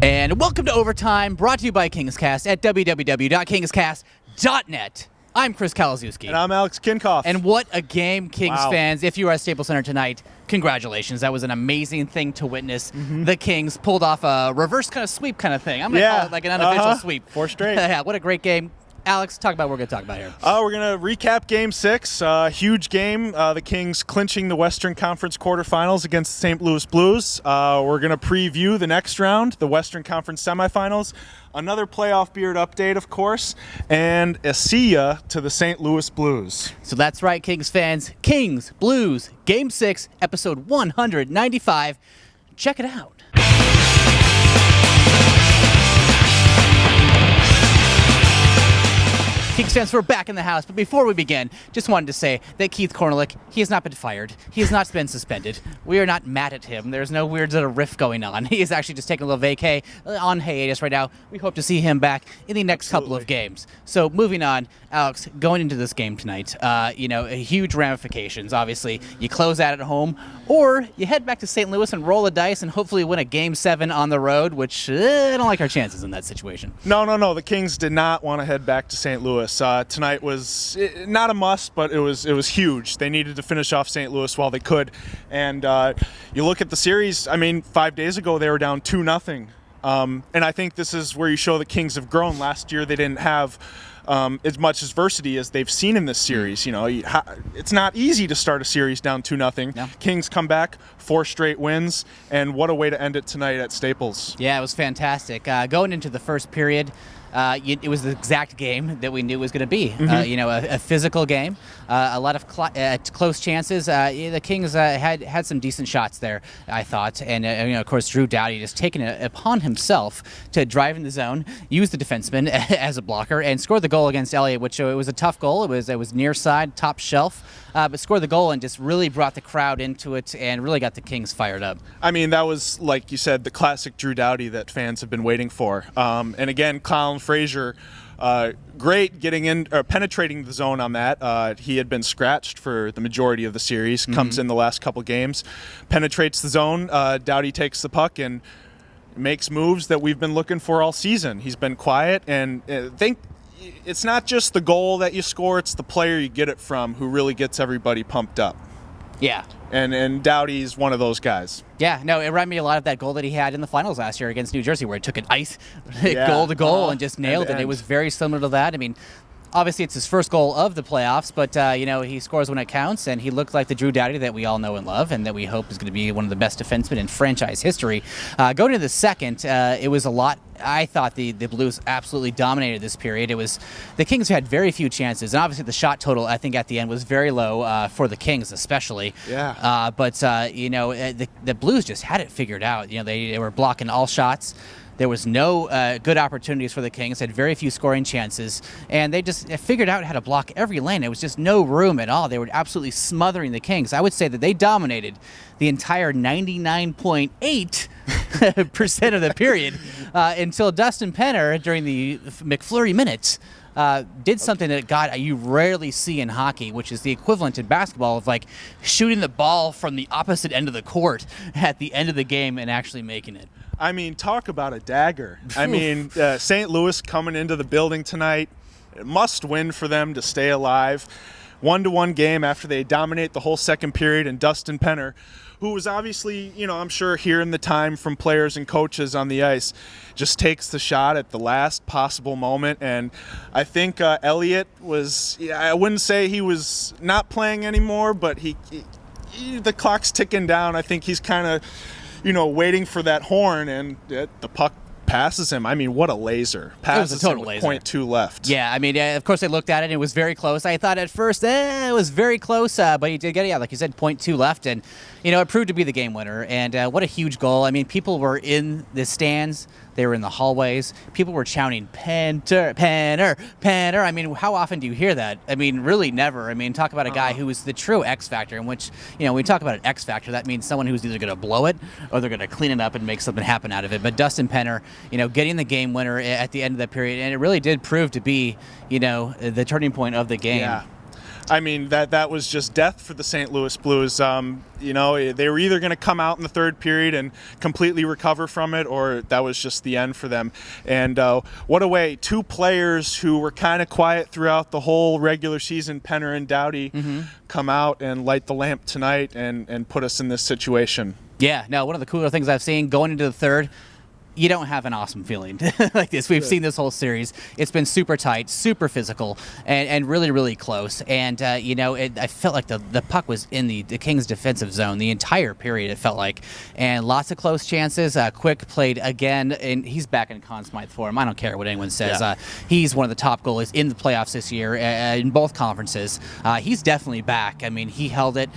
And welcome to Overtime, brought to you by Kingscast at www.kingscast.net. I'm Chris Kalaszewski. And I'm Alex Kinkoff. And what a game, Kings Wow. fans. If you were at Staples Center tonight, congratulations. That was an amazing thing to witness. The Kings pulled off a reverse kind of sweep kind of thing. I'm going to call it like an unofficial sweep. 4 straight. Yeah, what a great game. Alex, talk about what we're going to talk about here. We're going to recap Game 6. Huge game. The Kings clinching the Western Conference quarterfinals against the St. Louis Blues. We're going to preview the next round, the Western Conference semifinals. Another playoff beard update, of course. And a see ya to the St. Louis Blues. So that's right, Kings fans. Kings, Blues, Game 6, episode 195. Check it out. Kings fans, we're back in the house, but before we begin, just wanted to say that Keith Korneluk, he has not been fired. He has not been suspended. We are not mad at him. There's no weird little riff going on. He is actually just taking a little vacay on hiatus right now. We hope to see him back in the next couple of games. So moving on, Alex, going into this game tonight, huge ramifications. Obviously, you close out at home, or you head back to St. Louis and roll the dice and hopefully win a Game 7 on the road, which I don't like our chances in that situation. No. The Kings did not want to head back to St. Louis. Tonight was not a must, but it was huge. They needed to finish off St. Louis while they could. And you look at the series, 5 days ago they were down 2-0. And I think this is where you show the Kings have grown. Last year they didn't have as much adversity as they've seen in this series. It's not easy to start a series down 2-0. No. Kings come back, 4 straight wins, and what a way to end it tonight at Staples. Yeah, it was fantastic. Going into the first period, it was the exact game that we knew it was going to be. A physical game, a lot of close chances. The Kings had some decent shots there, I thought. And, of course, Drew Doughty just taking it upon himself to drive in the zone, use the defenseman as a blocker, and score the goal against Elliott, which it was a tough goal. It was near side, top shelf, but scored the goal and just really brought the crowd into it and really got the Kings fired up. That was, like you said, the classic Drew Doughty that fans have been waiting for. And again, Colin Fraser, great getting in, penetrating the zone on that. He had been scratched for the majority of the series, comes in the last couple games, penetrates the zone. Doughty takes the puck and makes moves that we've been looking for all season. He's been quiet, and think it's not just the goal that you score, it's the player you get it from who really gets everybody pumped up. Yeah. And Doughty's one of those guys. Yeah, no, it reminded me a lot of that goal that he had in the finals last year against New Jersey, where he took an ice goal to goal and just nailed it. It was very similar to that. Obviously it's his first goal of the playoffs, but he scores when it counts, and he looked like the Drew Doughty that we all know and love, and that we hope is going to be one of the best defensemen in franchise history. Going into the second, it was a lot. I thought the Blues absolutely dominated this period. It was the Kings who had very few chances, and obviously the shot total, I think, at the end was very low for the Kings, especially. Yeah. The Blues just had it figured out. They were blocking all shots. There was no good opportunities for the Kings, had very few scoring chances, and they just figured out how to block every lane. There was just no room at all. They were absolutely smothering the Kings. I would say that they dominated the entire 99.8% of the period until Dustin Penner, during the McFlurry minutes, did something that you rarely see in hockey, which is the equivalent in basketball of like shooting the ball from the opposite end of the court at the end of the game and actually making it. Talk about a dagger. St. Louis coming into the building tonight, it must win for them to stay alive. 1-1 game after they dominate the whole second period, and Dustin Penner, who was obviously, I'm sure hearing the time from players and coaches on the ice, just takes the shot at the last possible moment. And I think Elliott was, I wouldn't say he was not playing anymore, but he the clock's ticking down. I think he's kind of, waiting for that horn, and the puck passes him. What a laser. Passes it was a total him with laser. 0.2 left. Yeah, of course I looked at it, and it was very close. I thought at first, it was very close, but he did get it, like you said, 0.2 left, and, it proved to be the game winner, and what a huge goal. People were in the stands. They were in the hallways. People were shouting, Penner, Penner, Penner. How often do you hear that? Really never. Talk about a guy who is the true X factor, in which, when we talk about an X factor, that means someone who's either going to blow it or they're going to clean it up and make something happen out of it. But Dustin Penner, getting the game winner at the end of that period, and it really did prove to be, the turning point of the game. Yeah. I mean, that was just death for the St. Louis Blues. You know, they were either going to come out in the third period and completely recover from it, or that was just the end for them. And what a way. Two players who were kind of quiet throughout the whole regular season, Penner and Doughty, come out and light the lamp tonight and put us in this situation. Yeah, no, one of the cooler things I've seen going into the third, you don't have an awesome feeling like this. We've seen this whole series. It's been super tight, super physical, and really, really close. And, you know, I felt like the puck was in the Kings' defensive zone the entire period, it felt like. And lots of close chances. Quick played again, and he's back in Conn Smythe form. I don't care what anyone says. Yeah. He's one of the top goalies in the playoffs this year in both conferences. He's definitely back. I mean, he held it.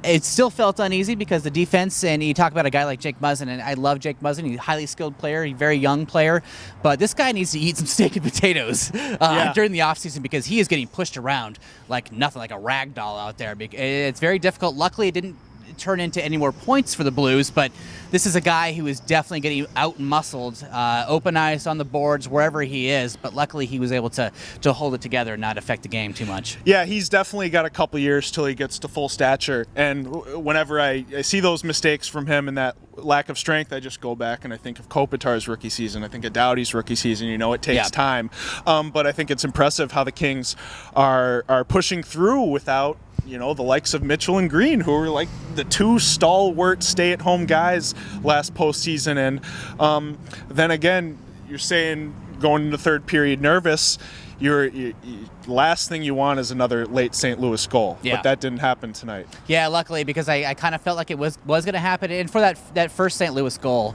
It still felt uneasy because the defense, and you talk about a guy like Jake Muzzin, and I love Jake Muzzin. He's a highly skilled player, a very young player, but this guy needs to eat some steak and potatoes during the offseason because he is getting pushed around like nothing, like a rag doll out there. It's very difficult. Luckily, it didn't turn into any more points for the Blues, but this is a guy who is definitely getting out-muscled, open eyes on the boards wherever he is, but luckily he was able to hold it together and not affect the game too much. Yeah, he's definitely got a couple years till he gets to full stature, and whenever I see those mistakes from him and that lack of strength, I just go back and I think of Kopitar's rookie season. I think of Doughty's rookie season. You know, it takes time, but I think it's impressive how the Kings are pushing through without, you know, the likes of Mitchell and Green, who were like the two stalwart stay-at-home guys last postseason. And then again, you're saying going into third period nervous. Last thing you want is another late St. Louis goal, but that didn't happen tonight. Yeah, luckily, because I kind of felt like it was going to happen. And for that first St. Louis goal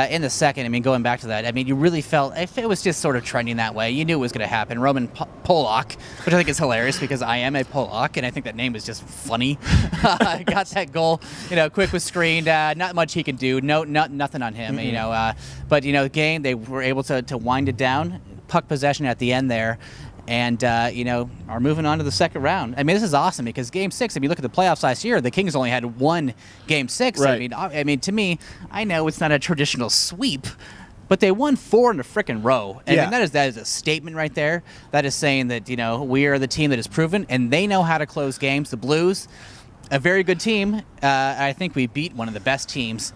in the second, I mean, going back to that, I mean, you really felt if it was just sort of trending that way. You knew it was going to happen. Roman Polak, which I think is hilarious because I am a Polak, and I think that name is just funny. Got that goal, you know, quick with screened. Not much he can do. Nothing on him, you know. But, you know, the game, they were able to wind it down. Puck possession at the end there, and you know, are moving on to the second round. I mean, this is awesome because Game 6. If you look at the playoffs last year, the Kings only had one Game 6. Right. I mean, to me, I know it's not a traditional sweep, but they won 4 in a frickin' row. And I mean, that is a statement right there. That is saying that, you know, we are the team that is proven, and they know how to close games. The Blues, a very good team. I think we beat one of the best teams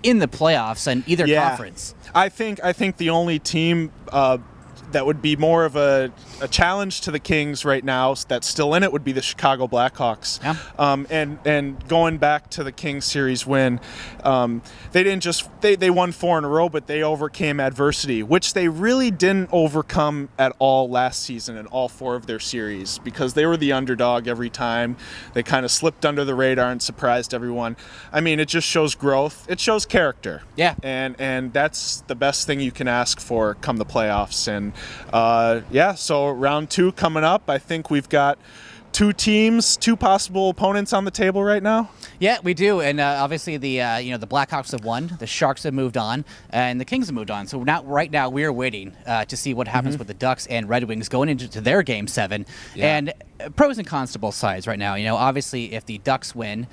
in the playoffs in either conference. I think the only team that would be more of a challenge to the Kings right now that's still in it would be the Chicago Blackhawks. Yeah. And going back to the Kings series win, they didn't just they won 4 in a row, but they overcame adversity, which they really didn't overcome at all last season in all 4 of their series because they were the underdog every time. They kind of slipped under the radar and surprised everyone. I mean, it just shows growth. It shows character. Yeah. And that's the best thing you can ask for come the playoffs. And so round 2 coming up. I think we've got 2 teams, 2 possible opponents on the table right now. Yeah, we do, and obviously the the Blackhawks have won, the Sharks have moved on, and the Kings have moved on. So right now we are waiting to see what happens with the Ducks and Red Wings going into their Game 7. Yeah. And pros and cons to both sides right now. You know, obviously if the Ducks win,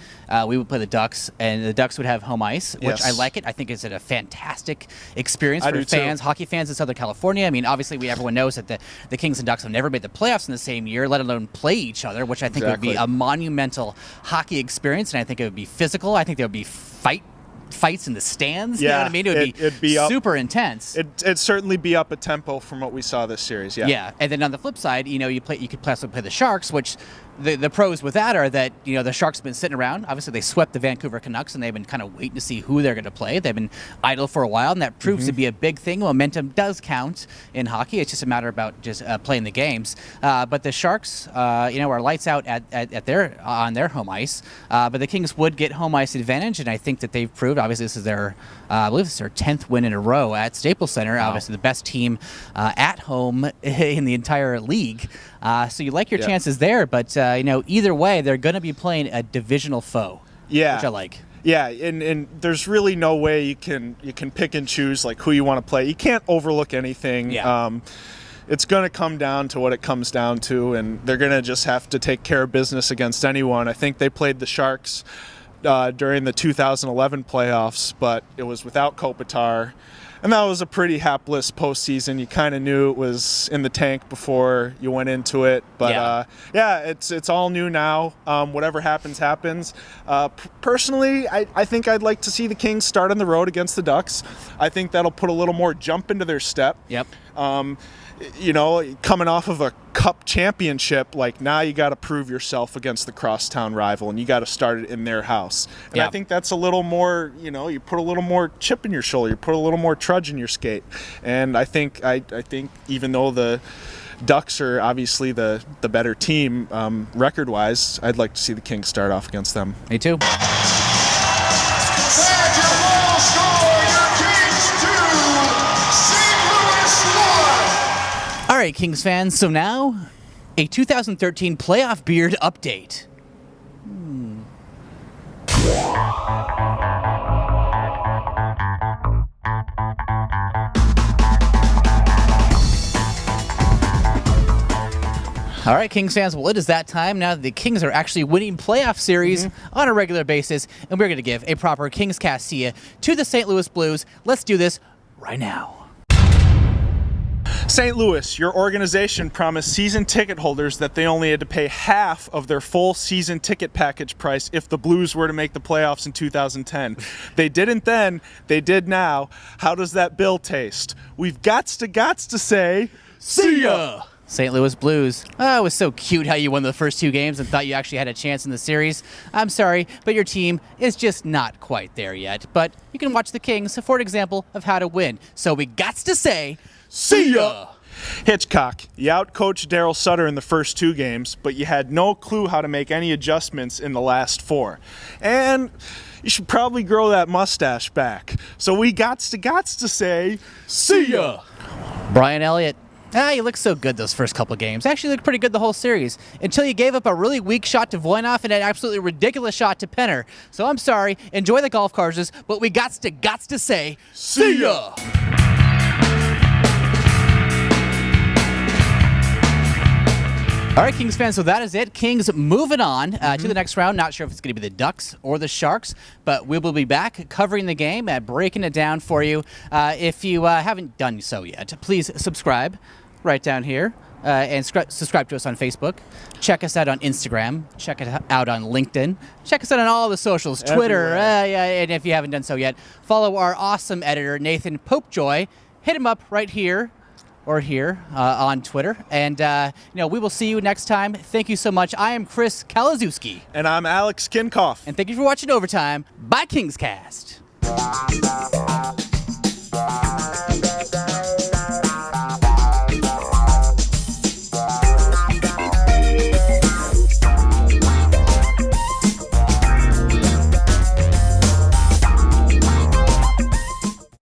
we would play the Ducks, and the Ducks would have home ice, which I like it. I think it's a fantastic experience for fans, hockey fans in Southern California. I mean, obviously everyone knows that the Kings and Ducks have never made the playoffs in the same year, let alone play each other, which I think would be a monumental hockey experience, and I think it would be physical. I think there would be fights in the stands. You know what I mean? It'd be super intense. It'd certainly be up a tempo from what we saw this series. Yeah. And then on the flip side, you know, you could possibly play the Sharks, which the pros with that are that, you know, the Sharks have been sitting around. Obviously, they swept the Vancouver Canucks, and they've been kind of waiting to see who they're going to play. They've been idle for a while, and that proves to be a big thing. Momentum does count in hockey. It's just a matter about just playing the games. But the Sharks, are lights out on their home ice. But the Kings would get home ice advantage, and I think that they've proved. Obviously, this is their, I believe this is their 10th win in a row at Staples Center. Wow. Obviously, the best team at home in the entire league. So you like your chances there, but either way, they're going to be playing a divisional foe. Yeah, which I like. Yeah, and there's really no way you can pick and choose like who you want to play. You can't overlook anything. Yeah. It's going to come down to what it comes down to, and they're going to just have to take care of business against anyone. I think they played the Sharks during the 2011 playoffs, but it was without Kopitar. And that was a pretty hapless postseason. You kind of knew it was in the tank before you went into it. But it's all new now. Whatever happens, happens. Personally, I think I'd like to see the Kings start on the road against the Ducks. I think that'll put a little more jump into their step. Yep. Coming off of a cup championship, like now you got to prove yourself against the crosstown rival, and you got to start it in their house. And I think that's a little more, you put a little more chip in your shoulder, you put a little more trudge in your skate. And I think even though the Ducks are obviously the better team record-wise, I'd like to see the Kings start off against them. Me too. All right, Kings fans, so now a 2013 playoff beard update. All right, Kings fans, well, it is that time now that the Kings are actually winning playoff series on a regular basis, and we're going to give a proper Kings cast to the St. Louis Blues. Let's do this right now. St. Louis, your organization promised season ticket holders that they only had to pay half of their full season ticket package price if the Blues were to make the playoffs in 2010. They didn't then, they did now. How does that bill taste? We've gots to say, see ya! St. Louis Blues. Oh, it was so cute how you won the first two games and thought you actually had a chance in the series. I'm sorry, but your team is just not quite there yet. But you can watch the Kings for an example of how to win. So we gots to say, see ya! Hitchcock, you outcoached Daryl Sutter in the first two games, but you had no clue how to make any adjustments in the last four. And you should probably grow that mustache back. So we gots to say, see ya! Brian Elliott. You looked so good those first couple games. Actually looked pretty good the whole series. Until you gave up a really weak shot to Voynov and an absolutely ridiculous shot to Penner. So I'm sorry. Enjoy the golf courses, but we gots to say, see ya! All right, Kings fans, so that is it. Kings moving on to the next round. Not sure if it's going to be the Ducks or the Sharks, but we will be back covering the game and breaking it down for you. If you haven't done so yet, please subscribe right down here and subscribe to us on Facebook. Check us out on Instagram. Check it out on LinkedIn. Check us out on all the socials, Twitter. And if you haven't done so yet, follow our awesome editor, Nathan Popejoy. Hit him up right here. Or here on Twitter. And, we will see you next time. Thank you so much. I am Chris Kalazewski. And I'm Alex Kinkoff. And thank you for watching Overtime by Kingscast.